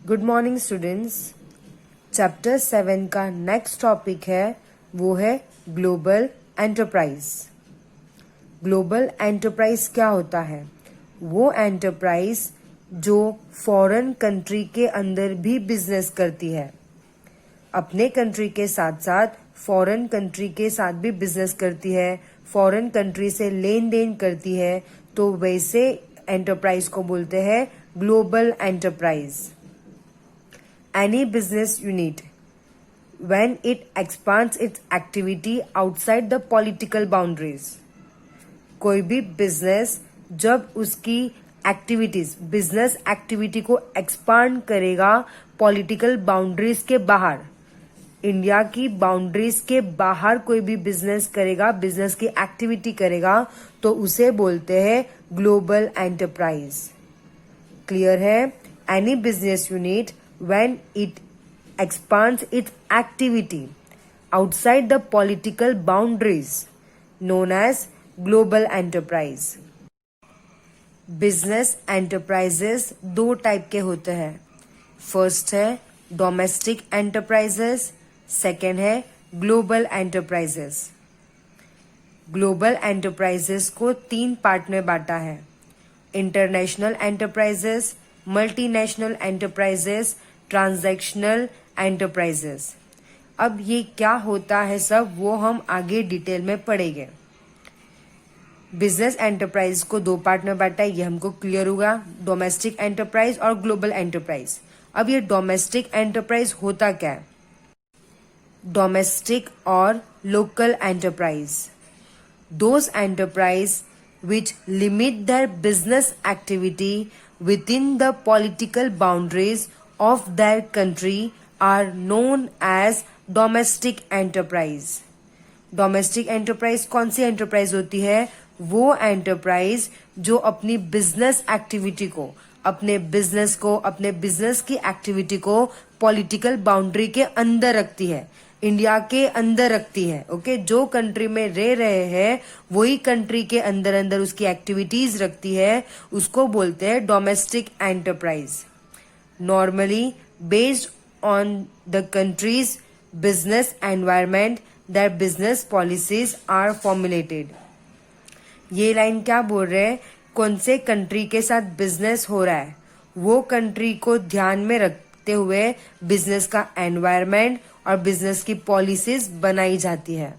Good morning students. Chapter 7 का next topic है वो है ग्लोबल एंटरप्राइज। ग्लोबल एंटरप्राइज क्या होता है? वो एंटरप्राइज जो फॉरेन कंट्री के अंदर भी बिजनेस करती है, अपने कंट्री के साथ साथ फॉरेन कंट्री के साथ भी बिजनेस करती है, फॉरेन कंट्री से लेन देन करती है, तो वैसे एंटरप्राइज को बोलते हैं global enterprise. Any business unit, when it expands its activity outside the political boundaries, कोई भी बिजनेस जब उसकी एक्टिविटीज बिजनेस एक्टिविटी को एक्सपांड करेगा पॉलिटिकल बाउंड्रीज के बाहर, इंडिया की बाउंड्रीज के बाहर कोई भी बिजनेस करेगा, बिजनेस की एक्टिविटी करेगा, तो उसे बोलते हैं ग्लोबल एंटरप्राइज। क्लियर है? Any business unit when it expands its activity outside the political boundaries known as global enterprise। Business enterprises दो टाइप के होते हैं। फर्स्ट है डोमेस्टिक एंटरप्राइजेस, सेकेंड है ग्लोबल एंटरप्राइजेस। ग्लोबल एंटरप्राइजेस को तीन पार्ट में बांटा है: international enterprises, multinational enterprises, transactional enterprises. अब ये क्या होता है सब वो हम आगे डिटेल में पढ़ेंगे। बिजनेस एंटरप्राइज को दो पार्ट में बांटा है, ये हमको क्लियर होगा, डोमेस्टिक एंटरप्राइज और ग्लोबल एंटरप्राइज। अब ये डोमेस्टिक एंटरप्राइज होता क्या है? डोमेस्टिक और local enterprise, those enterprise which limit their business activity within the political boundaries of their country are known as domestic enterprise। Domestic enterprise कौन सी enterprise होती है? वो एंटरप्राइज जो अपनी बिजनेस एक्टिविटी को, अपने बिजनेस की एक्टिविटी को पॉलिटिकल बाउंड्री के अंदर रखती है, इंडिया के अंदर रखती है। ओके, जो कंट्री में रह रहे हैं वही कंट्री के अंदर अंदर उसकी एक्टिविटीज रखती है, उसको बोलते हैं domestic enterprise. Normally based on the countries business environment their business policies are formulated. ये लाइन क्या बोल रहे हैं? कौन से कंट्री के साथ बिजनेस हो रहा है वो कंट्री को ध्यान में रखते हुए बिजनेस का एनवायरमेंट और बिजनेस की पॉलिसीज बनाई जाती है।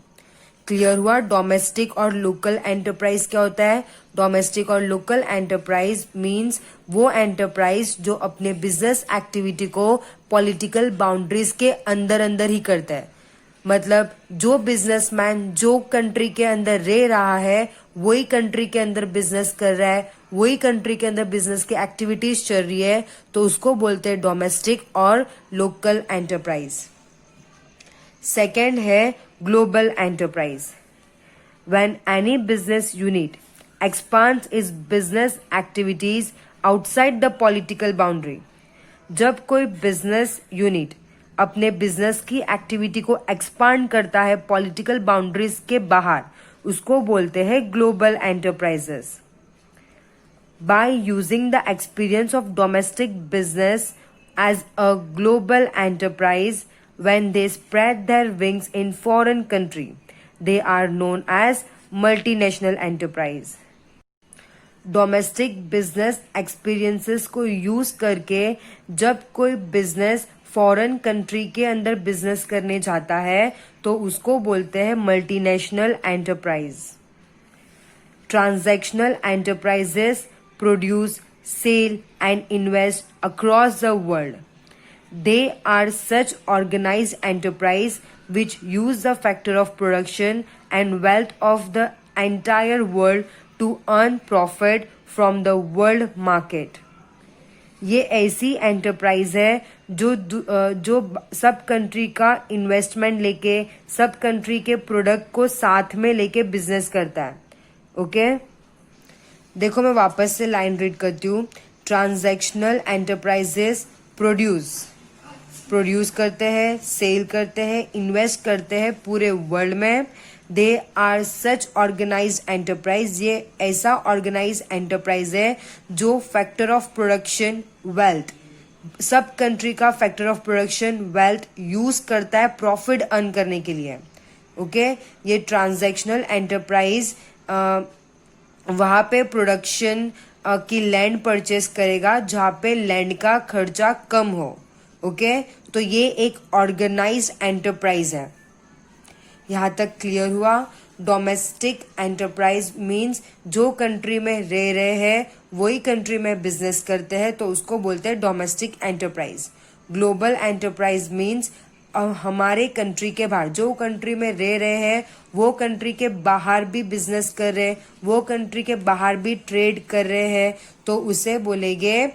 क्लियर हुआ? डोमेस्टिक और लोकल एंटरप्राइज क्या होता है? डोमेस्टिक और लोकल एंटरप्राइज मींस वो एंटरप्राइज जो अपने बिजनेस एक्टिविटी को पॉलिटिकल बाउंड्रीज के अंदर अंदर ही करता है। मतलब जो बिजनेसमैन जो कंट्री के अंदर रह रहा है वही कंट्री के अंदर बिजनेस कर रहा है, वही कंट्री के अंदर बिजनेस की एक्टिविटीज चल रही है, तो उसको बोलते हैं डोमेस्टिक और लोकल एंटरप्राइज। सेकेंड है global enterprise. When any business unit expands its business activities outside the political boundary, जब कोई बिजनेस यूनिट अपने बिजनेस की एक्टिविटी को एक्सपांड करता है पॉलिटिकल बाउंड्रीज के बाहर, उसको बोलते हैं global enterprises. By using the experience of domestic business as a global enterprise, when they spread their wings in foreign country, they are known as multinational enterprise। Domestic business experiences को use करके जब कोई business foreign country के अंदर business करने जाता है तो उसको बोलते हैं multinational enterprise. Transactional enterprises produce, sell and invest across the world. They are such organized enterprise which use the factor of production and wealth of the entire world to earn profit from the world market। ये ऐसी enterprise है जो सब country का investment लेके, सब country के product को साथ में लेके बिजनेस करता है। ओके, देखो मैं वापस से लाइन रीड करती हूँ। ट्रांजैक्शनल एंटरप्राइजेस प्रोड्यूस करते हैं, सेल करते हैं, इन्वेस्ट करते हैं पूरे वर्ल्ड में। They are such organised enterprise, ये ऐसा ऑर्गेनाइज एंटरप्राइज है जो फैक्टर ऑफ प्रोडक्शन, वेल्थ, सब कंट्री का factor of production wealth use करता है प्रॉफिट अर्न करने के लिए। ओके, ये ट्रांजैक्शनल एंटरप्राइज वहां पे प्रोडक्शन की लैंड परचेस करेगा जहां पे लैंड का खर्चा कम हो। ओके, तो ये एक ऑर्गेनाइज्ड एंटरप्राइज है। यहाँ तक क्लियर हुआ। डोमेस्टिक एंटरप्राइज मीन्स जो कंट्री में रह रहे हैं वही कंट्री में बिजनेस करते हैं, तो उसको बोलते हैं domestic enterprise. Global enterprise means हमारे कंट्री के बाहर, जो कंट्री में रह रहे हैं वो कंट्री के बाहर भी बिजनेस कर रहे हैं, वो कंट्री के बाहर भी ट्रेड कर रहे हैं, तो उसे बोलेंगे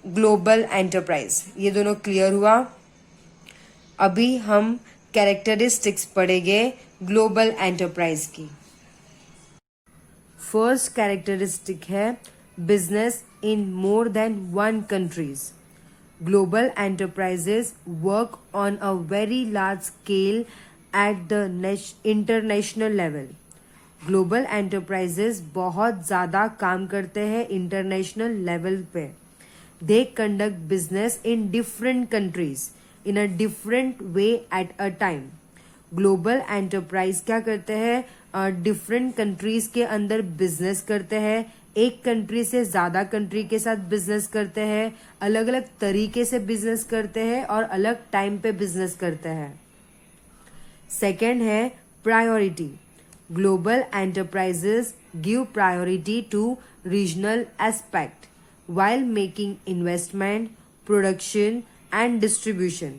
ग्लोबल एंटरप्राइज। ये दोनों क्लियर हुआ। अभी हम कैरेक्टरिस्टिक्स पढ़ेंगे ग्लोबल एंटरप्राइज की। फर्स्ट कैरेक्टरिस्टिक है business in more than one countries. Global enterprises work on a very large scale at the international level. Global enterprises बहुत ज्यादा काम करते हैं इंटरनेशनल लेवल पे। They conduct business in different countries in a different way at a time. Global enterprise क्या करते हैं, different countries के अंदर बिजनेस करते हैं, एक कंट्री से ज्यादा कंट्री के साथ बिजनेस करते हैं, अलग अलग तरीके से बिजनेस करते हैं और अलग टाइम पे बिजनेस करते हैं। सेकेंड है priority. Global enterprises give priority to regional aspect while making investment, production and distribution.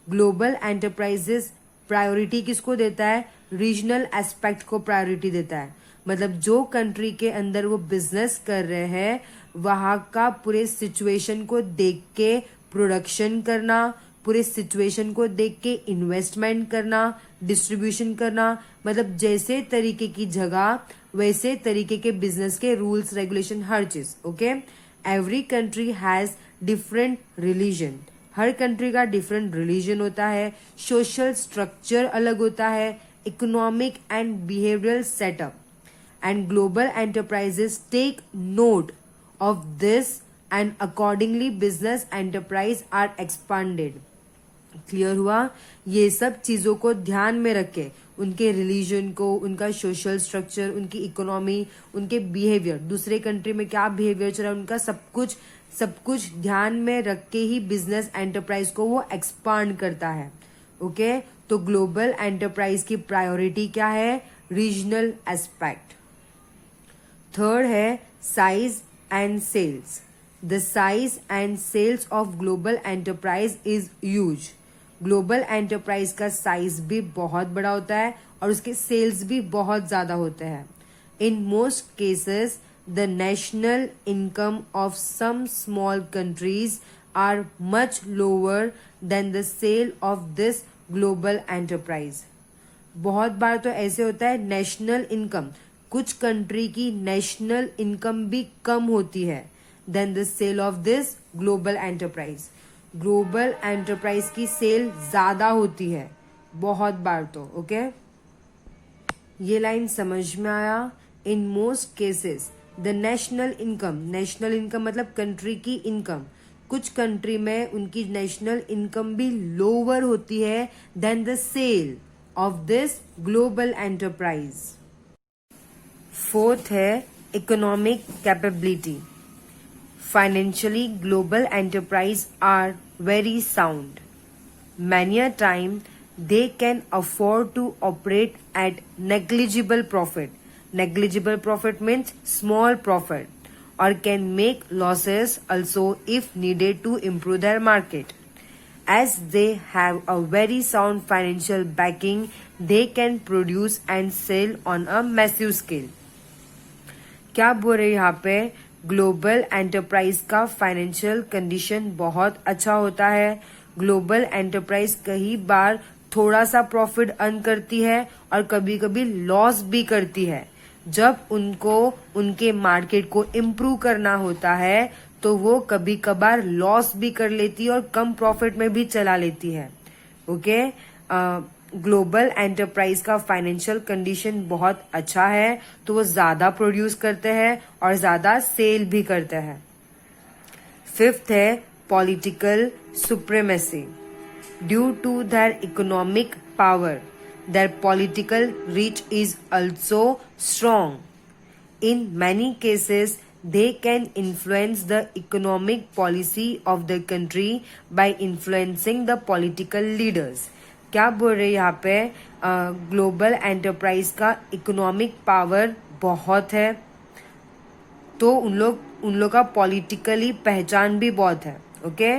Global enterprises priority किसको देता है, रीजनल एस्पेक्ट को प्रायोरिटी देता है। मतलब जो कंट्री के अंदर वो बिजनेस कर रहे हैं वहां का पूरे सिचुएशन को देख के प्रोडक्शन करना, पूरे सिचुएशन को देख के इन्वेस्टमेंट करना, डिस्ट्रीब्यूशन करना, मतलब जैसे तरीके की जगह वैसे तरीके के बिजनेस के रूल्स रेगुलेशन हर चीज। Okay, every country has different religion. हर कंट्री का डिफरेंट रिलीजन होता है, सोशल स्ट्रक्चर अलग होता है, economic and behavioural setup, and global enterprises take note of this and accordingly business enterprise are expanded. Clear हुआ। ये सब चीजों को ध्यान में रखे, उनके रिलीजन को, उनका सोशल स्ट्रक्चर, उनकी इकोनॉमी, उनके बिहेवियर, दूसरे कंट्री में क्या बिहेवियर चल रहा है उनका, सब कुछ ध्यान में रख के ही बिजनेस एंटरप्राइज को वो एक्सपांड करता है। ओके, तो ग्लोबल एंटरप्राइज की प्रायोरिटी क्या है, रीजनल एस्पेक्ट। थर्ड है size and sales. The size and sales of global enterprise is huge. Global enterprise का साइज भी बहुत बड़ा होता है और उसके सेल्स भी बहुत ज्यादा होते हैं। In most cases the national income of some small countries are much lower than the sale of this global enterprise. बहुत बार तो ऐसे होता है नेशनल इनकम, कुछ कंट्री की नेशनल इनकम भी कम होती है then the sale of this global enterprise. Global enterprise की सेल ज्यादा होती है बहुत बार तो। ओके, ये लाइन समझ में आया। In most cases the national income मतलब कंट्री की इनकम, कुछ कंट्री में उनकी नेशनल इनकम भी लोअर होती है then the sale of this global enterprise. Fourth है economic capability. Financially, global enterprise are very sound. Many a time, they can afford to operate at negligible profit. Negligible profit means small profit, or can make losses also if needed to improve their market. As they have a very sound financial backing, they can produce and sell on a massive scale. क्या बोल रहे यहाँ पे, global enterprise का financial condition बहुत अच्छा होता है। ग्लोबल एंटरप्राइज कई बार थोड़ा सा प्रॉफिट अर्न करती है और कभी कभी लॉस भी करती है। जब उनको उनके मार्केट को इम्प्रूव करना होता है तो वो कभी कभार लॉस भी कर लेती है और कम प्रॉफिट में भी चला लेती है। ओके, ग्लोबल एंटरप्राइज का फाइनेंशियल कंडीशन बहुत अच्छा है तो वो ज्यादा प्रोड्यूस करते हैं और ज्यादा सेल भी करते हैं। फिफ्थ है political supremacy. Due to their economic power, their political reach is also strong. In many cases, they can influence the economic policy of the country by influencing the political leaders. क्या बोल रहे हैं यहाँ पे? Global enterprise का economic power बहुत है, तो उन लोग का पॉलिटिकली पहचान भी बहुत है. ओके,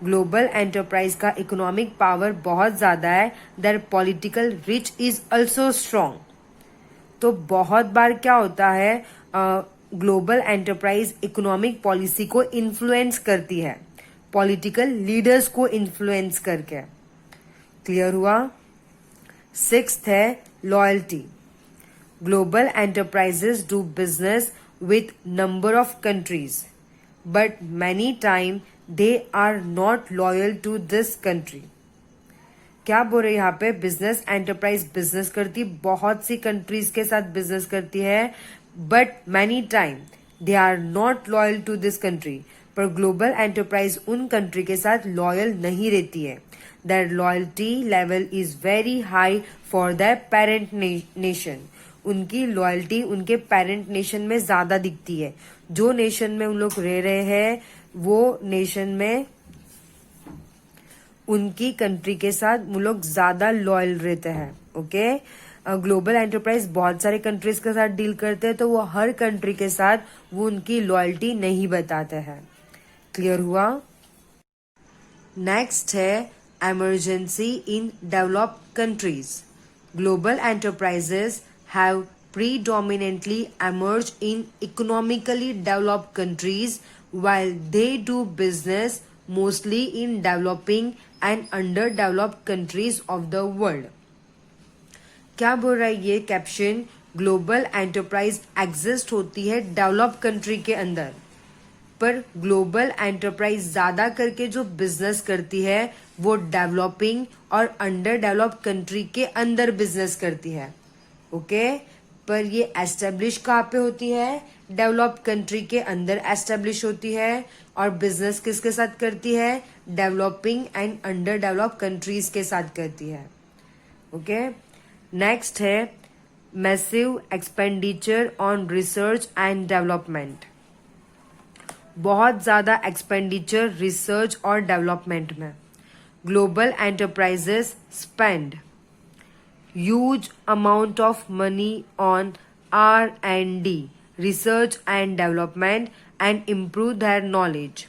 ग्लोबल एंटरप्राइज का इकोनॉमिक पावर बहुत ज्यादा है. There political rich is also strong. तो बहुत बार क्या होता है, ग्लोबल एंटरप्राइज इकोनॉमिक पॉलिसी को इन्फ्लुएंस करती है, पॉलिटिकल लीडर्स को इन्फ्लुएंस करके. क्लियर हुआ? 6th है loyalty. Global enterprises do business with number of countries, but many time they are not loyal to this country. क्या बोल रहे यहाँ पे? बिजनेस एंटरप्राइज बिजनेस करती, बहुत सी कंट्रीज के साथ बिजनेस करती है, but many time they are not loyal to this country. पर ग्लोबल एंटरप्राइज उन कंट्री के साथ लॉयल नहीं रहती है. Their loyalty level is very high for their parent nation. उनकी लॉयल्टी उनके पेरेंट नेशन में ज्यादा दिखती है. जो नेशन में उन लोग रह रहे हैं वो नेशन में उनकी कंट्री के साथ वो लोग ज्यादा लॉयल रहते हैं. ओके, ग्लोबल एंटरप्राइज बहुत सारे कंट्रीज के साथ डील करते हैं, तो वो हर कंट्री के साथ वो उनकी लॉयल्टी नहीं बताते हैं. क्लियर हुआ? नेक्स्ट है emergency in developed countries. Global enterprises have predominantly emerged in economically developed countries, while they do business mostly in developing and underdeveloped countries of the world. क्या बोल रहा है ये कैप्शन? ग्लोबल एंटरप्राइज एग्जिस्ट होती है developed country के अंदर, पर ग्लोबल एंटरप्राइज ज्यादा करके जो बिजनेस करती है वो डेवलपिंग और अंडर डेवलप्ड कंट्री के अंदर बिजनेस करती है. ओके, पर ये एस्टेब्लिश कहाँ पे होती है? डेवलप्ड कंट्री के अंदर एस्टेब्लिश होती है. और बिजनेस किसके साथ करती है? Developing and under developed countries के साथ करती है. ओके, नेक्स्ट है massive expenditure on research and development. बहुत ज्यादा एक्सपेंडिचर रिसर्च और डेवलपमेंट में. Global enterprises spend huge amount of money on R&D, research and development, and improve their knowledge.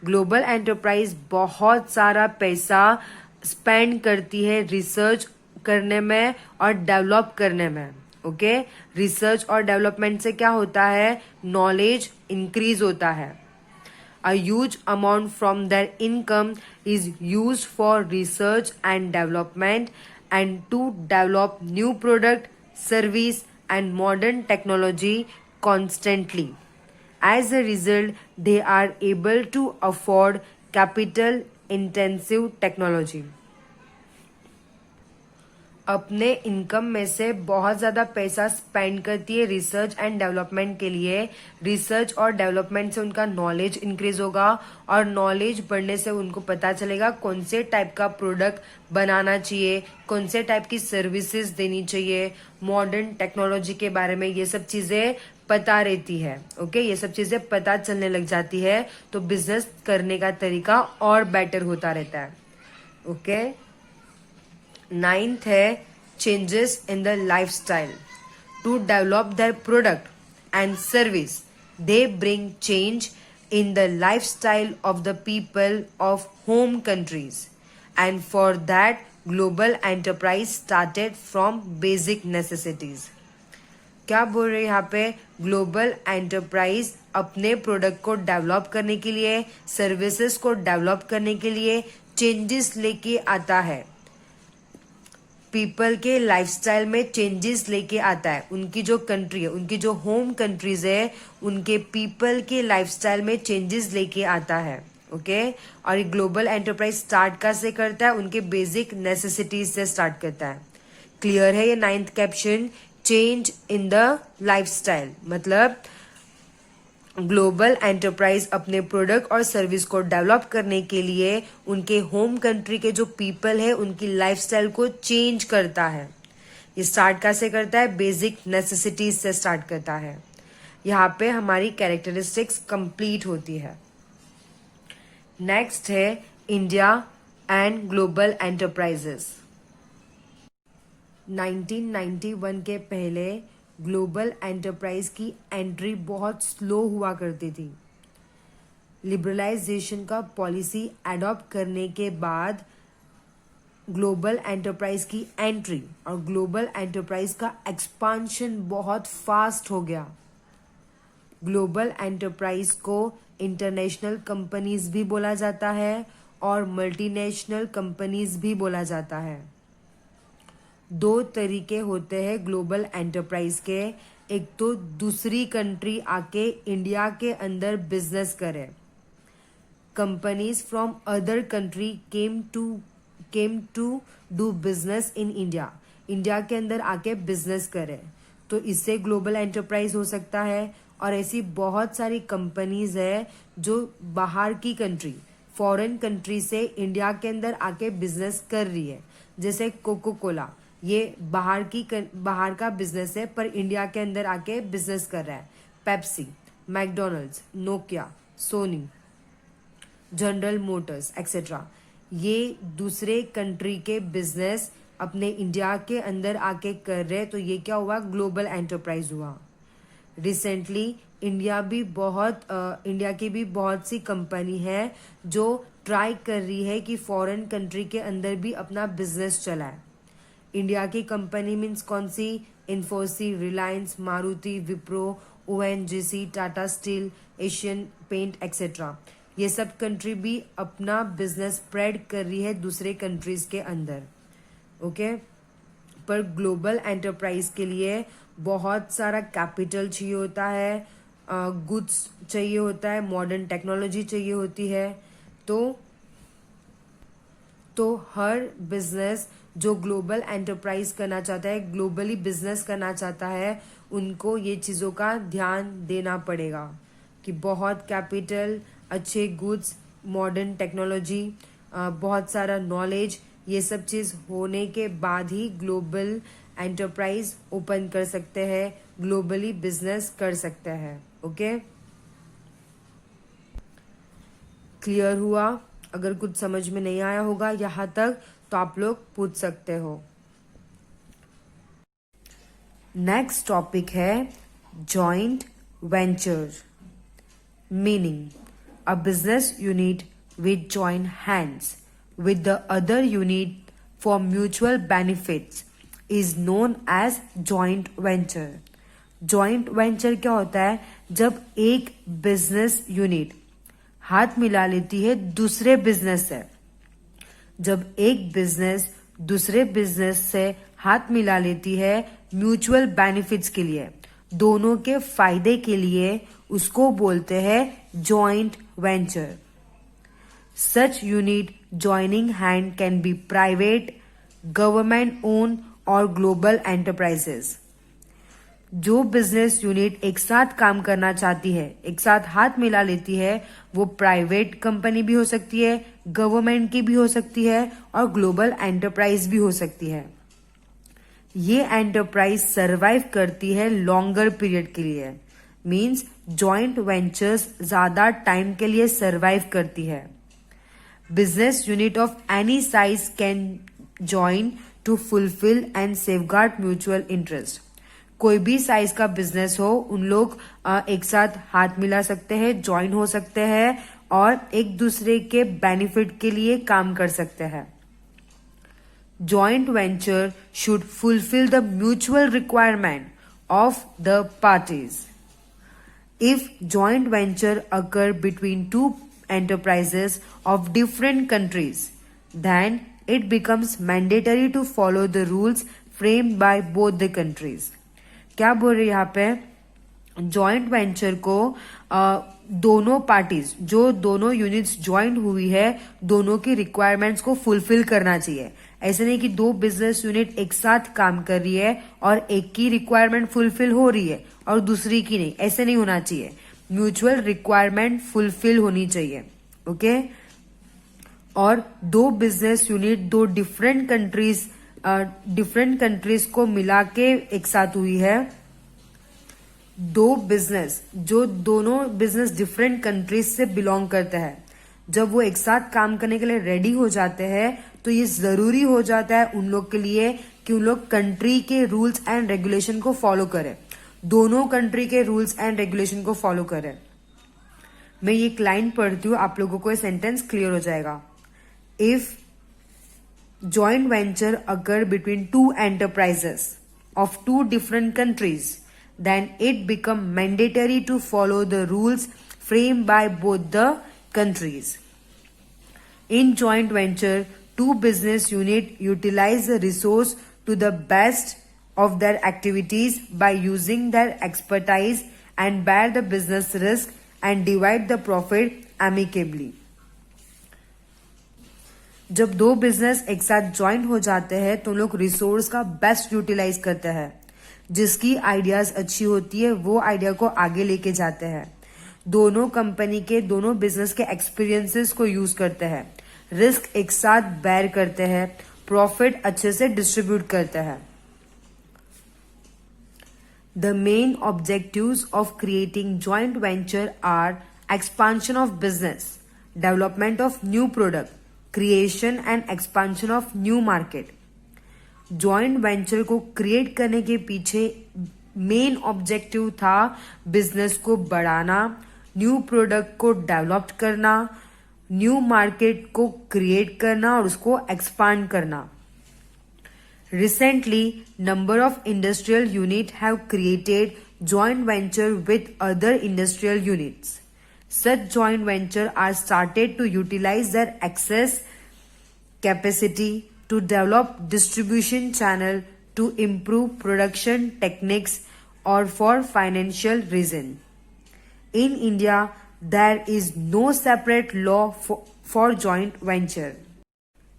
Global enterprise बहुत सारा पैसा स्पेंड करती है रिसर्च करने में और डेवलप करने में. ओके, रिसर्च और डेवलपमेंट से क्या होता है? नॉलेज इंक्रीज होता है. A huge amount from their income is used for research and development and to develop new product, service and modern technology constantly. As a result, they are able to afford capital intensive technology. अपने income में से बहुत ज्यादा पैसा spend करती है research and development के लिए. रिसर्च और डेवलपमेंट से उनका नॉलेज इंक्रीज होगा और नॉलेज बढ़ने से उनको पता चलेगा कौन से टाइप का प्रोडक्ट बनाना चाहिए, कौन से टाइप की सर्विसेज देनी चाहिए, मॉडर्न टेक्नोलॉजी के बारे में ये सब चीजें पता रहती है. ओके, ये सब चीजें पता चलने लग जाती है तो बिजनेस करने का तरीका और बेटर होता रहता है. ओके, 9th है changes in the lifestyle. To develop their product and service, they bring change in the lifestyle of the people of home countries. And for that, global enterprise started from basic necessities. क्या बोल रहे हैं यहाँ पे? Global enterprise अपने product को develop करने के लिए, सर्विसेज को डेवलप करने के लिए चेंजेस लेके आता है. पीपल के लाइफस्टाइल में चेंजेस लेके आता है. उनकी जो कंट्री है, उनकी जो होम कंट्रीज है, उनके पीपल के लाइफस्टाइल में चेंजेस लेके आता है. ओके, और ये ग्लोबल एंटरप्राइज स्टार्ट कैसे करता है? उनके बेसिक नेसेसिटीज से स्टार्ट करता है. क्लियर है ये 9th caption? Change in the lifestyle मतलब ग्लोबल एंटरप्राइज अपने प्रोडक्ट और सर्विस को डेवलप करने के लिए उनके होम कंट्री के जो पीपल है उनकी लाइफस्टाइल को चेंज करता है। ये स्टार्ट कैसे करता है? बेसिक नेसेसिटीज से स्टार्ट करता है। यहाँ पे हमारी कैरेक्टरिस्टिक्स कंप्लीट होती है। नेक्स्ट है इंडिया एंड ग्लोबल एंटरप्राइजेस। 1991 के पहले ग्लोबल एंटरप्राइज की एंट्री बहुत स्लो हुआ करती थी। लिबरलाइजेशन का पॉलिसी एडॉप्ट करने के बाद ग्लोबल एंटरप्राइज की एंट्री और ग्लोबल एंटरप्राइज का एक्सपांशन बहुत फास्ट हो गया। ग्लोबल एंटरप्राइज को इंटरनेशनल कंपनीज भी बोला जाता है और मल्टीनेशनल कंपनीज भी बोला जाता है। दो तरीके होते हैं ग्लोबल एंटरप्राइज के। एक तो दूसरी कंट्री आके इंडिया के अंदर बिजनेस करे। Companies from other country came to do business in India. India के अंदर आके बिजनेस करे, तो इससे ग्लोबल एंटरप्राइज हो सकता है। और ऐसी बहुत सारी कंपनीज है जो बाहर की कंट्री, फॉरेन कंट्री से इंडिया के अंदर आके बिजनेस कर रही है। जैसे कोको कोला, ये बाहर का बिजनेस है पर इंडिया के अंदर आके बिजनेस कर रहा है। Pepsi, McDonald's, Nokia, Sony, General Motors etcetera, ये दूसरे कंट्री के बिजनेस अपने इंडिया के अंदर आके कर रहे, तो ये क्या हुआ? ग्लोबल एंटरप्राइज हुआ। रिसेंटली इंडिया की भी बहुत सी कंपनी है जो ट्राई कर रही है कि फॉरेन कंट्री के अंदर भी अपना बिजनेस चलाए। इंडिया की कंपनी मीन्स कौन सी? इन्फोसिस, रिलायंस, मारुति, विप्रो, ओएनजीसी, टाटा स्टील, एशियन पेंट एक्सेट्रा। ये सब कंट्री भी अपना बिजनेस स्प्रेड कर रही है दूसरे कंट्रीज के अंदर। ओके, पर ग्लोबल एंटरप्राइज के लिए बहुत सारा कैपिटल चाहिए होता है, गुड्स चाहिए होता है, मॉडर्न टेक्नोलॉजी चाहिए होती है। तो हर बिजनेस जो ग्लोबल एंटरप्राइज करना चाहता है, ग्लोबली बिजनेस करना चाहता है, उनको ये चीज़ों का ध्यान देना पड़ेगा कि बहुत कैपिटल, अच्छे गुड्स, मॉडर्न टेक्नोलॉजी, बहुत सारा नॉलेज, ये सब चीज़ होने के बाद ही ग्लोबल एंटरप्राइज ओपन कर सकते हैं, ग्लोबली बिजनेस कर सकते हैं। ओके, क्लियर हुआ? अगर कुछ समझ में नहीं आया होगा यहाँ तक तो आप लोग पूछ सकते हो। नेक्स्ट टॉपिक है joint venture. Meaning, a business unit with joint hands with the other unit for mutual benefits is known as joint venture. Joint venture क्या होता है? जब एक बिजनेस यूनिट हाथ मिला लेती है दूसरे बिजनेस से। जब एक बिजनेस दूसरे बिजनेस से हाथ मिला लेती है म्यूचुअल बेनिफिट्स के लिए, दोनों के फायदे के लिए, उसको बोलते हैं joint venture. Such unit joining hand can be private, government owned और global enterprises. जो बिजनेस यूनिट एक साथ काम करना चाहती है, एक साथ हाथ मिला लेती है, वो प्राइवेट कंपनी भी हो सकती है, गवर्नमेंट की भी हो सकती है और ग्लोबल एंटरप्राइज भी हो सकती है। ये एंटरप्राइज सरवाइव करती है लॉन्गर पीरियड के लिए। मीन्स जॉइंट वेंचर्स ज्यादा टाइम के लिए सरवाइव करती है। Business unit of any size can join to fulfill and safeguard mutual interest. कोई भी साइज का बिजनेस हो, उन लोग एक साथ हाथ मिला सकते हैं, ज्वाइन हो सकते हैं और एक दूसरे के बेनिफिट के लिए काम कर सकते हैं। Joint venture should fulfill the mutual requirement of the parties. If joint venture occur between two enterprises of different countries, then it becomes mandatory to follow the rules framed by both the countries. क्या बोल रहे यहाँ पे? Joint venture को दोनों parties, जो दोनों units join हुई है, दोनों की रिक्वायरमेंट्स को फुलफिल करना चाहिए। ऐसे नहीं कि दो बिजनेस यूनिट एक साथ काम कर रही है और एक की रिक्वायरमेंट फुलफिल हो रही है और दूसरी की नहीं, ऐसे नहीं होना चाहिए। म्यूचुअल रिक्वायरमेंट फुलफिल होनी चाहिए। ओके और दो बिजनेस यूनिट दो डिफरेंट कंट्रीज को मिला के एक साथ हुई है। दो बिजनेस जो दोनों बिजनेस डिफरेंट कंट्रीज से बिलोंग करते हैं, जब वो एक साथ काम करने के लिए रेडी हो जाते हैं तो ये जरूरी हो जाता है उन लोग के लिए कि उन लोग कंट्री के रूल्स एंड रेगुलेशन को फॉलो करें, दोनों कंट्री के रूल्स एंड रेगुलेशन को फॉलो करें। मैं ये एक लाइन पढ़ती हूँ, आप लोगों को ये सेंटेंस क्लियर हो जाएगा। If joint venture occur between two enterprises of two different countries, then it become mandatory to follow the rules framed by both the countries. In joint venture, two business units utilize the resource to the best of their activities by using their expertise and bear the business risk and divide the profit amicably. जब दो business एक साथ join हो जाते हैं तो लोग resource का बेस्ट यूटिलाइज करते हैं, जिसकी आइडियाज अच्छी होती है वो आइडिया को आगे लेके जाते हैं। दोनों कंपनी के दोनों बिजनेस के एक्सपीरियंसेस को यूज करते हैं, रिस्क एक साथ बेयर करते हैं, प्रॉफिट अच्छे से डिस्ट्रीब्यूट करते हैं। The main objectives of creating joint venture are expansion of business, development of new product, creation and expansion of new market. Joint venture को क्रिएट करने के पीछे मेन ऑब्जेक्टिव था बिजनेस को बढ़ाना, न्यू प्रोडक्ट को डेवलप करना, न्यू मार्केट को क्रिएट करना और उसको एक्सपांड करना। Recently number of industrial unit have created joint venture with other industrial units. Such joint venture are started to utilize their excess capacity to develop distribution channel to improve production techniques or for financial reason. In India, there is no separate law for joint venture.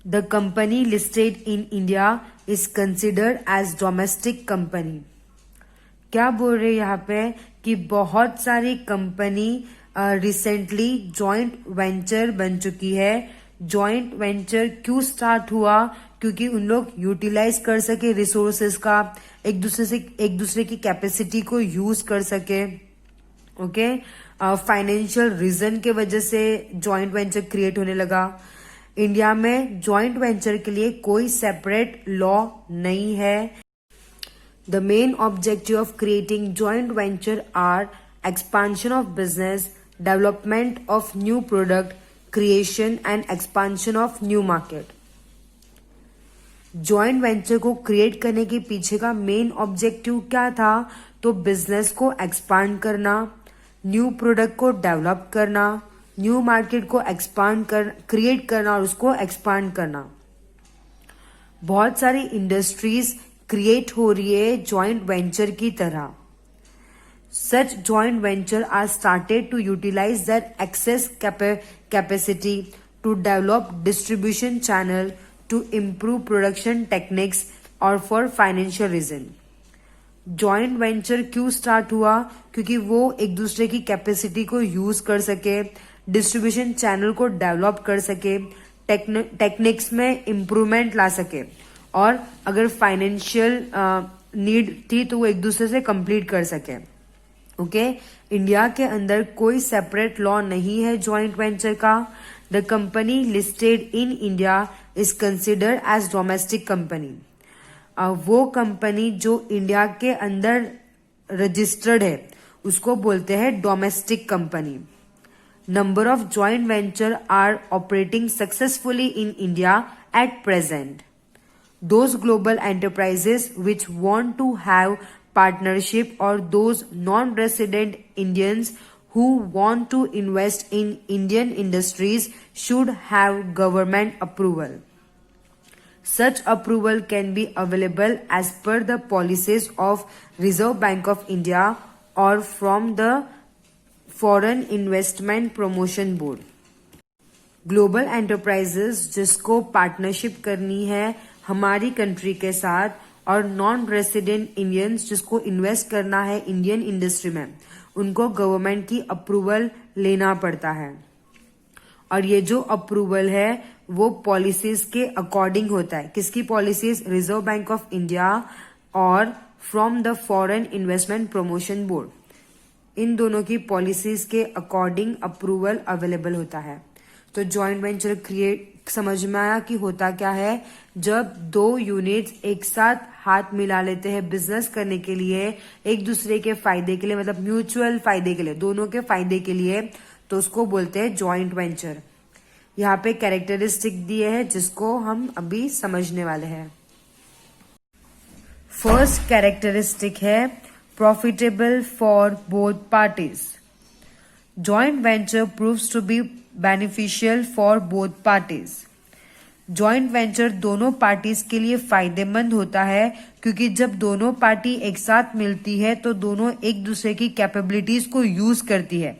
The company listed in India is considered as domestic company. क्या बोल रहे यहाँ पे कि बहुत सारी company recently joint venture बन चुकी है। जॉइंट वेंचर क्यों स्टार्ट हुआ? क्योंकि उन लोग यूटिलाइज कर सके रिसोर्सेज का, एक दूसरे की कैपेसिटी को यूज कर सके। ओके फाइनेंशियल रीजन के वजह से जॉइंट वेंचर क्रिएट होने लगा। इंडिया में जॉइंट वेंचर के लिए कोई सेपरेट लॉ नहीं है। The main objective of creating joint venture are expansion of business, development of new product, creation and expansion of new market. Joint venture को create करने के पीछे का मेन ऑब्जेक्टिव क्या था? तो बिजनेस को एक्सपांड करना, न्यू प्रोडक्ट को डेवलप करना, न्यू मार्केट को क्रिएट करना और उसको एक्सपांड करना। बहुत सारी इंडस्ट्रीज क्रिएट हो रही है जॉइंट वेंचर की तरह। Such joint venture are started to utilize their excess capacity to develop distribution channel, to improve production techniques or for financial reason. Joint venture क्यों स्टार्ट हुआ? क्योंकि वो एक दूसरे की कैपेसिटी को यूज कर सके, डिस्ट्रीब्यूशन चैनल को डेवलप कर सके, टेक्निक्स में इम्प्रूवमेंट ला सके और अगर फाइनेंशियल नीड थी तो वो एक दूसरे से कंप्लीट कर सके। ओके इंडिया के अंदर कोई सेपरेट लॉ नहीं है जॉइंट वेंचर का। The company listed in India is considered as domestic company. वो कंपनी जो इंडिया के अंदर रजिस्टर्ड है उसको बोलते हैं domestic company. Number of joint venture are operating successfully in India at present. Those global enterprises which want to have partnership or those non-resident Indians who want to invest in Indian industries should have government approval. Such approval can be available as per the policies of Reserve Bank of India or from the Foreign Investment Promotion Board. Global enterprises जिसको partnership करनी है हमारी country के साथ और non resident Indians जिसको invest करना है इंडियन इंडस्ट्री में, उनको गवर्नमेंट की अप्रूवल लेना पड़ता है, और ये जो अप्रूवल है वो पॉलिसीज के अकॉर्डिंग होता है। किसकी policies? Reserve Bank of India और from the foreign investment promotion board, इन दोनों की पॉलिसीज के अकॉर्डिंग अप्रूवल अवेलेबल होता है। तो जॉइंट वेंचर क्रिएट समझ में आया कि होता क्या है? जब दो यूनिट्स एक साथ हाथ मिला लेते हैं बिजनेस करने के लिए, एक दूसरे के फायदे के लिए, मतलब म्यूचुअल फायदे के लिए, दोनों के फायदे के लिए, तो उसको बोलते हैं जॉइंट वेंचर। यहाँ पे कैरेक्टरिस्टिक दिए हैं जिसको हम अभी समझने वाले हैं। फर्स्ट कैरेक्टरिस्टिक है profitable for both parties. Joint venture proves to be beneficial for both parties. Joint venture दोनों पार्टीज के लिए फायदेमंद होता है, क्योंकि जब दोनों पार्टी एक साथ मिलती है तो दोनों एक दूसरे की कैपेबिलिटीज को यूज करती है,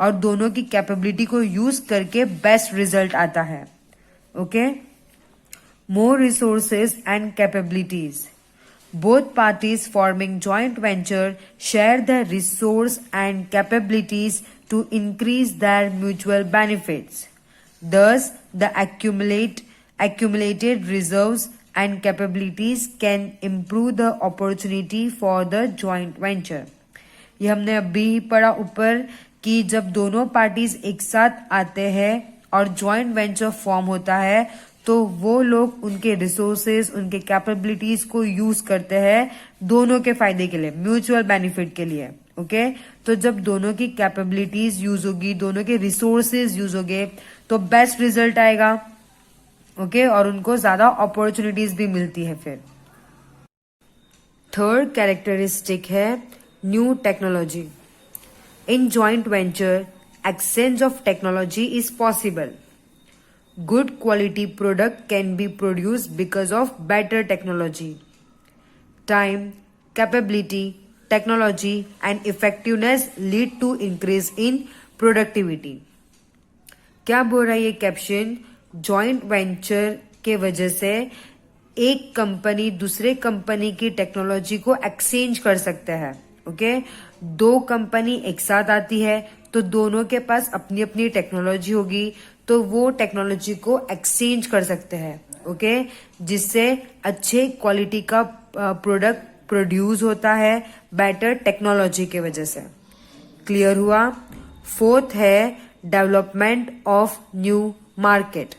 और दोनों की कैपेबिलिटी को यूज करके बेस्ट रिजल्ट आता है। Okay, more resources and capabilities. Both parties forming joint venture share the resource and capabilities to increase their mutual benefits. Thus, the accumulated reserves and capabilities can improve the opportunity for the joint venture. ये हमने अभी पढ़ा ऊपर कि जब दोनों parties एक साथ आते हैं और जॉइंट वेंचर फॉर्म होता है तो वो लोग उनके रिसोर्सेज, उनके कैपेबिलिटीज को यूज करते हैं दोनों के फायदे के लिए, म्यूचुअल बेनिफिट के लिए। ओके, तो जब दोनों की कैपेबिलिटीज यूज होगी, दोनों के रिसोर्सेज यूज होंगे, तो बेस्ट रिजल्ट आएगा। ओके, और उनको ज्यादा अपॉर्चुनिटीज भी मिलती है फिर। थर्ड कैरेक्टरिस्टिक है new technology. In joint venture exchange of technology is possible. Good quality product can be produced because of better technology. Time, capability, technology and effectiveness lead to increase in productivity. क्या बोल रहा है ये caption? Joint venture के वजह से एक company दूसरे कंपनी की टेक्नोलॉजी को एक्सचेंज कर सकते हैं। ओके, दो कंपनी एक साथ आती है तो दोनों के पास अपनी अपनी टेक्नोलॉजी होगी, तो वो टेक्नोलॉजी को एक्सचेंज कर सकते हैं। ओके, जिससे अच्छे क्वालिटी का प्रोडक्ट प्रोड्यूस होता है बेटर टेक्नोलॉजी के वजह से। क्लियर हुआ? फोर्थ है development of new market.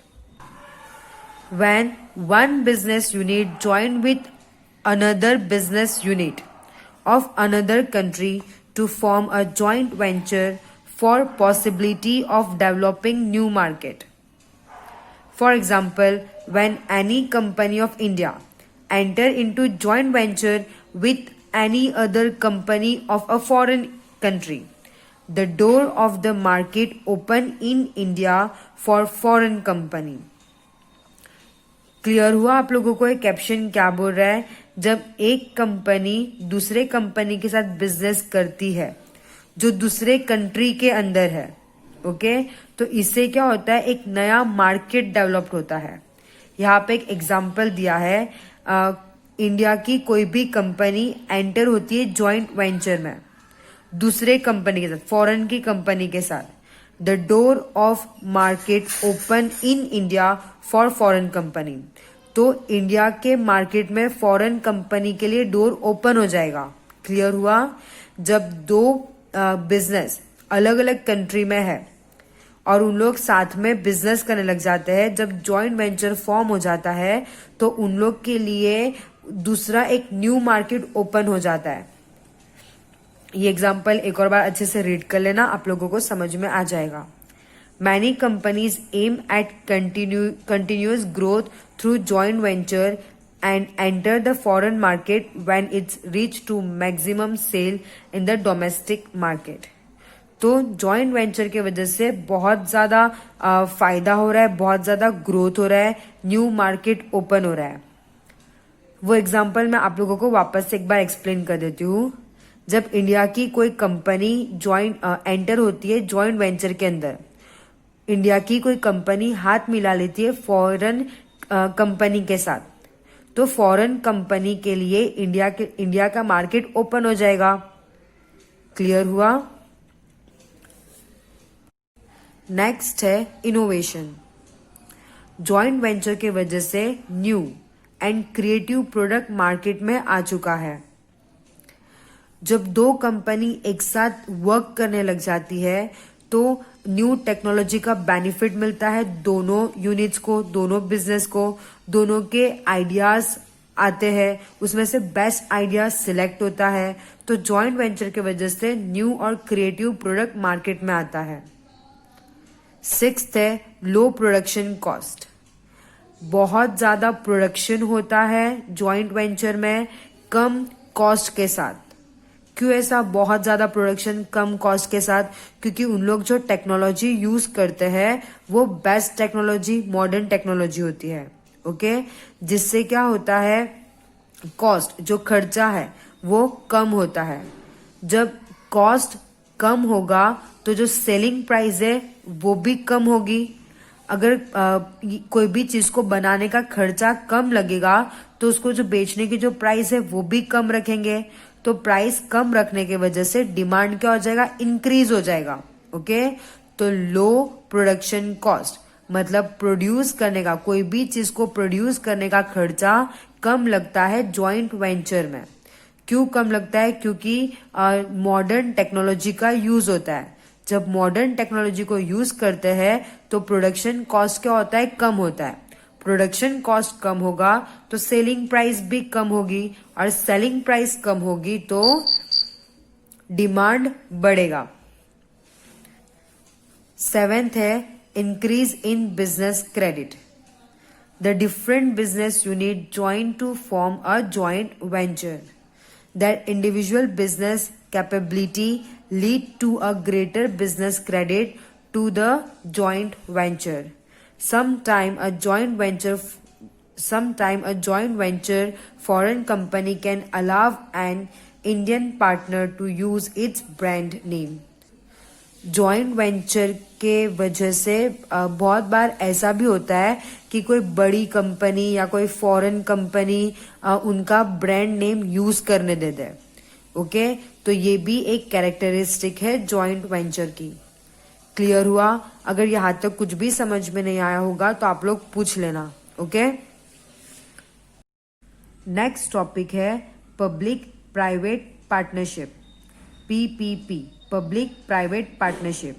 When one business unit join with another business unit of another country to form a joint venture for possibility of developing new market. For example, when any company of India enter into joint venture with any other company of a foreign country, the door of the market open in India for foreign company. Clear हुआ आप लोगों को? एक caption क्या बोल रहा है? जब एक कंपनी दूसरे कंपनी के साथ बिजनेस करती है जो दूसरे कंट्री के अंदर है, ओके, तो इससे क्या होता है? एक नया मार्केट डेवलप होता है। यहाँ पे एक एग्जांपल दिया है, इंडिया की कोई भी कंपनी एंटर होती है जॉइंट वेंचर में दूसरे कंपनी के साथ, फॉरेन की कंपनी के साथ, the door of market open in India for foreign company, तो इंडिया के मार्केट में फॉरेन कंपनी के लिए डोर ओपन हो जाएगा। क्लियर हुआ? जब दो बिजनेस अलग अलग कंट्री में है और उन लोग साथ में बिजनेस करने लग जाते हैं, जब जॉइंट वेंचर फॉर्म हो जाता है तो उन लोग के लिए दूसरा एक न्यू मार्केट ओपन हो जाता है। ये एग्जाम्पल एक और बार अच्छे से रीड कर लेना, आप लोगों को समझ में आ जाएगा। Many companies aim at continuous growth through joint venture and enter the foreign market when it's reached to maximum sale in the domestic market. तो जॉइंट वेंचर के वजह से बहुत ज्यादा फायदा हो रहा है, बहुत ज्यादा ग्रोथ हो रहा है, न्यू मार्केट ओपन हो रहा है। वो एग्जाम्पल मैं आप लोगों को वापस से एक बार एक्सप्लेन कर देती हूँ। जब इंडिया की कोई कंपनी एंटर होती है जॉइंट वेंचर के अंदर, इंडिया की कोई कंपनी हाथ मिला लेती है फॉरेन कंपनी के साथ, तो फॉरेन कंपनी के लिए इंडिया का मार्केट ओपन हो जाएगा। क्लियर हुआ? नेक्स्ट है इनोवेशन। जॉइंट वेंचर के वजह से new and creative product market में आ चुका है। जब दो कंपनी एक साथ वर्क करने लग जाती है तो न्यू टेक्नोलॉजी का बेनिफिट मिलता है दोनों यूनिट्स को, दोनों बिजनेस को, दोनों के आइडियाज आते हैं, उसमें से बेस्ट आइडिया सिलेक्ट होता है। तो जॉइंट वेंचर के वजह से न्यू और क्रिएटिव प्रोडक्ट मार्केट में आता है। सिक्स्थ है लो प्रोडक्शन कॉस्ट। बहुत ज्यादा प्रोडक्शन होता है जॉइंट वेंचर में कम कॉस्ट के साथ। क्यों ऐसा बहुत ज्यादा प्रोडक्शन कम कॉस्ट के साथ? क्योंकि उन लोग जो टेक्नोलॉजी यूज करते हैं वो बेस्ट टेक्नोलॉजी, मॉडर्न टेक्नोलॉजी होती है। ओके, जिससे क्या होता है, कॉस्ट जो खर्चा है वो कम होता है। जब कॉस्ट कम होगा तो जो सेलिंग प्राइस है वो भी कम होगी। अगर कोई भी चीज को बनाने का खर्चा कम लगेगा तो उसको जो बेचने की जो प्राइस है वो भी कम रखेंगे। तो प्राइस कम रखने की वजह से डिमांड क्या हो जाएगा, इंक्रीज हो जाएगा। ओके, तो लो प्रोडक्शन कॉस्ट मतलब प्रोड्यूस करने का, कोई भी चीज को प्रोड्यूस करने का खर्चा कम लगता है जॉइंट वेंचर में। क्यों कम लगता है? क्योंकि मॉडर्न टेक्नोलॉजी का यूज होता है। जब मॉडर्न टेक्नोलॉजी को यूज करते हैं तो प्रोडक्शन कॉस्ट क्या होता है, कम होता है। प्रोडक्शन कॉस्ट कम होगा तो सेलिंग प्राइस भी कम होगी, और सेलिंग प्राइस कम होगी तो डिमांड बढ़ेगा। सेवेंथ है increase in business credit. The different business unit join to form a joint venture. That individual business capability lead to a greater business credit to the joint venture. Sometime a joint venture foreign company can allow an Indian partner to use its brand name. Joint venture के वजह से बहुत बार ऐसा भी होता है कि कोई बड़ी कंपनी या कोई फॉरेन कंपनी उनका ब्रांड नेम यूज करने दे दे। ओके, तो ये भी एक कैरेक्टरिस्टिक है जॉइंट वेंचर की। क्लियर हुआ? अगर यहाँ तक कुछ भी समझ में नहीं आया होगा तो आप लोग पूछ लेना। ओके, नेक्स्ट टॉपिक है public private partnership, PPP, public private partnership.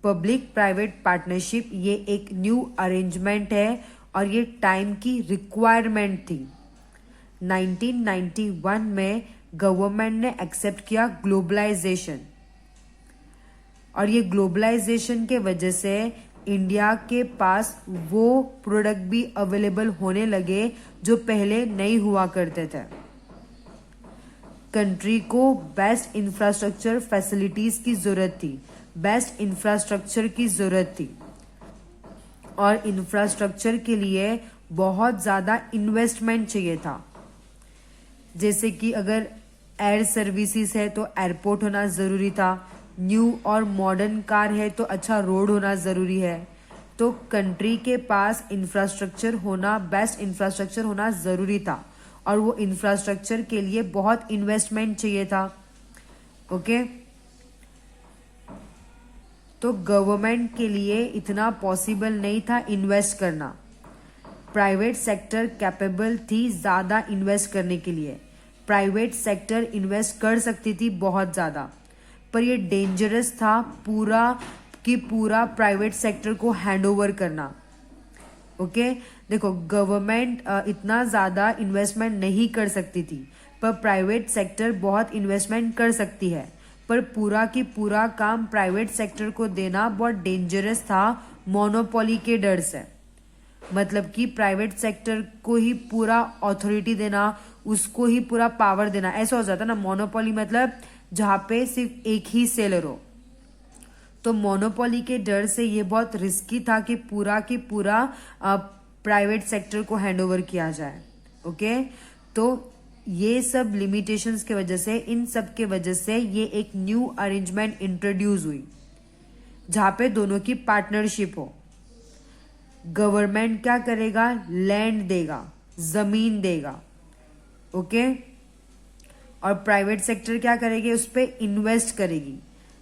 Public private partnership ये एक न्यू अरेंजमेंट है और ये टाइम की रिक्वायरमेंट थी। 1991 में गवर्नमेंट ने एक्सेप्ट किया ग्लोबलाइजेशन, और ये ग्लोबलाइजेशन के वजह से इंडिया के पास वो प्रोडक्ट भी अवेलेबल होने लगे जो पहले नहीं हुआ करते थे। कंट्री को बेस्ट इंफ्रास्ट्रक्चर फैसिलिटीज की जरूरत थी, बेस्ट इंफ्रास्ट्रक्चर की जरूरत थी, और इंफ्रास्ट्रक्चर के लिए बहुत ज्यादा इन्वेस्टमेंट चाहिए था। जैसे कि अगर एयर सर्विसेज है तो एयरपोर्ट होना जरूरी था, न्यू और मॉडर्न कार है तो अच्छा रोड होना जरूरी है। तो कंट्री के पास इंफ्रास्ट्रक्चर होना, बेस्ट इंफ्रास्ट्रक्चर होना जरूरी था, और वो इंफ्रास्ट्रक्चर के लिए बहुत इन्वेस्टमेंट चाहिए था। ओके, तो गवर्नमेंट के लिए इतना पॉसिबल नहीं था इन्वेस्ट करना। प्राइवेट सेक्टर कैपेबल थी ज्यादा इन्वेस्ट करने के लिए, प्राइवेट सेक्टर इन्वेस्ट कर सकती थी बहुत ज्यादा, पर ये डेंजरस था पूरा की पूरा प्राइवेट सेक्टर को हैंडओवर करना। ओके, देखो गवर्नमेंट इतना ज्यादा इन्वेस्टमेंट नहीं कर सकती थी, पर प्राइवेट सेक्टर बहुत इन्वेस्टमेंट कर सकती है, पर पूरा की पूरा काम प्राइवेट सेक्टर को देना बहुत डेंजरस था मोनोपोली के डर से। मतलब कि प्राइवेट सेक्टर को ही पूरा अथॉरिटी देना, उसको ही पूरा पावर देना, ऐसा हो जाता ना। मोनोपोली मतलब जहां पे सिर्फ एक ही सेलर हो। तो मोनोपोली के डर से ये बहुत रिस्की था कि पूरा की पूरा प्राइवेट सेक्टर को हैंडओवर किया जाए। ओके, तो ये सब लिमिटेशंस के वजह से, इन सब के वजह से ये एक न्यू अरेंजमेंट इंट्रोड्यूस हुई जहां पे दोनों की पार्टनरशिप हो। गवर्नमेंट क्या करेगा, लैंड देगा, जमीन देगा। ओके, और प्राइवेट सेक्टर क्या करेगी, उस पर इन्वेस्ट करेगी।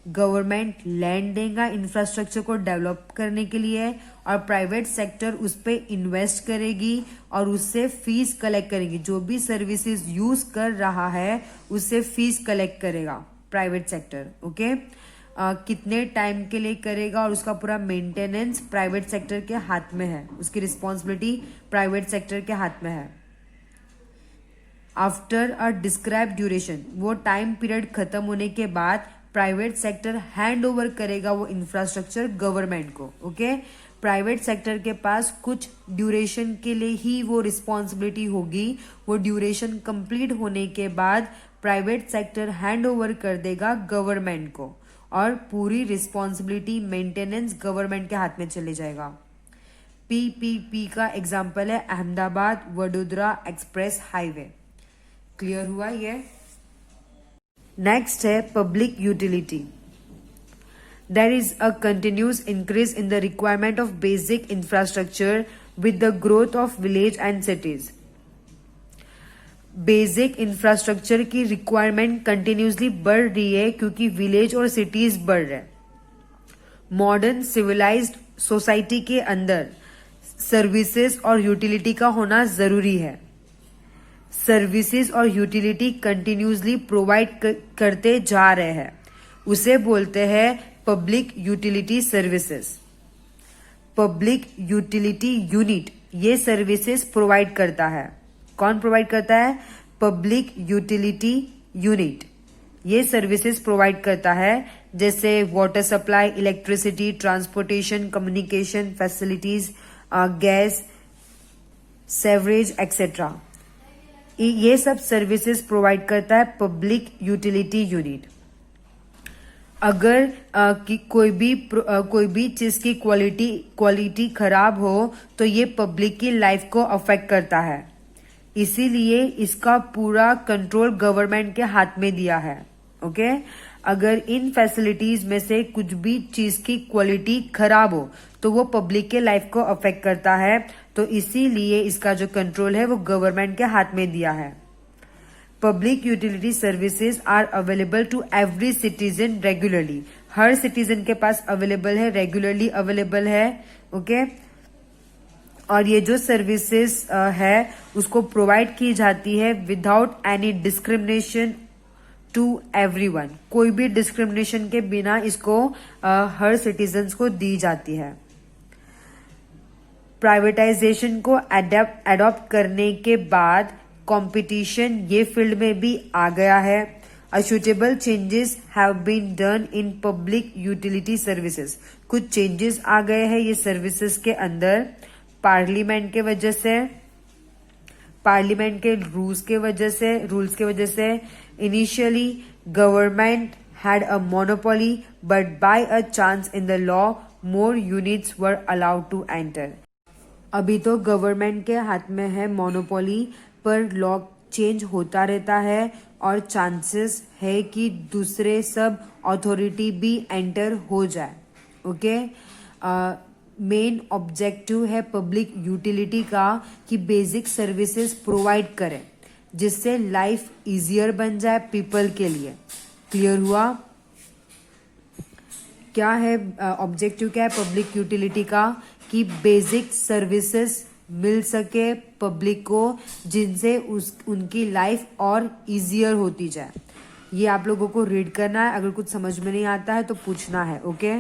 गवर्नमेंट लैंड देगा इंफ्रास्ट्रक्चर को डेवलप करने के लिए और प्राइवेट सेक्टर उस पर इन्वेस्ट करेगी और उससे फीस कलेक्ट करेगी। जो भी सर्विसेज यूज कर रहा है उससे फीस कलेक्ट करेगा प्राइवेट सेक्टर। ओके, कितने टाइम के लिए करेगा और उसका पूरा मेंटेनेंस प्राइवेट सेक्टर के हाथ में है, उसकी रिस्पॉन्सिबिलिटी प्राइवेट सेक्टर के हाथ में है। आफ्टर अ डिस्क्राइब ड्यूरेशन, वो टाइम पीरियड खत्म होने के बाद प्राइवेट सेक्टर हैंड ओवर करेगा वो इंफ्रास्ट्रक्चर गवर्नमेंट को। ओके, प्राइवेट सेक्टर के पास कुछ ड्यूरेशन के लिए ही वो रिस्पॉन्सिबिलिटी होगी। वो ड्यूरेशन कंप्लीट होने के बाद प्राइवेट सेक्टर हैंड ओवर कर देगा गवर्नमेंट को और पूरी रिस्पॉन्सिबिलिटी मेंटेनेंस गवर्नमेंट के हाथ में चले जाएगा। पीपीपी का एग्जाम्पल है Ahmedabad Vadodara express highway. Clear हुआ ये? नेक्स्ट है public utility. There is a continuous increase in the requirement of basic infrastructure with the growth of village and cities. Basic infrastructure की रिक्वायरमेंट कंटिन्यूसली बढ़ रही है क्योंकि विलेज और सिटीज बढ़ रहे हैं। मॉडर्न सिविलाइज्ड सोसाइटी के अंदर सर्विसेज और यूटिलिटी का होना जरूरी है। सर्विसेज और यूटिलिटी कंटिन्यूसली प्रोवाइड करते जा रहे हैं, उसे बोलते हैं public utility services. Public utility unit ये सर्विसेज प्रोवाइड करता है। कौन प्रोवाइड करता है? पब्लिक यूटिलिटी यूनिट ये सर्विसेज प्रोवाइड करता है, जैसे water supply, electricity, transportation, communication facilities, gas, sewerage etcetera. ये सब सर्विसेज प्रोवाइड करता है पब्लिक यूटिलिटी यूनिट। अगर कोई भी चीज की क्वालिटी खराब हो तो ये पब्लिक की लाइफ को अफेक्ट करता है, इसीलिए इसका पूरा कंट्रोल गवर्नमेंट के हाथ में दिया है। ओके, अगर इन फैसिलिटीज में से कुछ भी चीज की क्वालिटी खराब हो तो वो पब्लिक के लाइफ को अफेक्ट करता है, तो इसीलिए इसका जो कंट्रोल है वो गवर्नमेंट के हाथ में दिया है। Public utility services are available to every citizen regularly. हर सिटीजन के पास अवेलेबल है, रेगुलरली अवेलेबल है। ओके, और ये जो सर्विसेज है उसको प्रोवाइड की जाती है without any discrimination to everyone. कोई भी डिस्क्रिमिनेशन के बिना इसको हर सिटीजन्स को दी जाती है। प्राइवेटाइजेशन को अडॉप्ट करने के बाद कंपटीशन ये फील्ड में भी आ गया है। A suitable changes have been done in public utility services. कुछ चेंजेस आ गए हैं ये सर्विसेज के अंदर पार्लियामेंट के वजह से, पार्लियामेंट के रूल्स के वजह से। Initially government had a monopoly but by a chance in the law more units were allowed to enter. अभी तो गवर्नमेंट के हाथ में है मोनोपोली, पर लॉ चेंज होता रहता है और चांसेस है कि दूसरे सब अथॉरिटी भी एंटर हो जाए। ओके, मेन ऑब्जेक्टिव है पब्लिक यूटिलिटी का कि बेसिक सर्विसेज प्रोवाइड करें जिससे लाइफ इजियर बन जाए पीपल के लिए। क्लियर हुआ? क्या है ऑब्जेक्टिव, क्या है पब्लिक यूटिलिटी का? कि बेसिक सर्विसेज मिल सके पब्लिक को जिनसे उनकी लाइफ और इजियर होती जाए। ये आप लोगों को रीड करना है, अगर कुछ समझ में नहीं आता है तो पूछना है। ओके।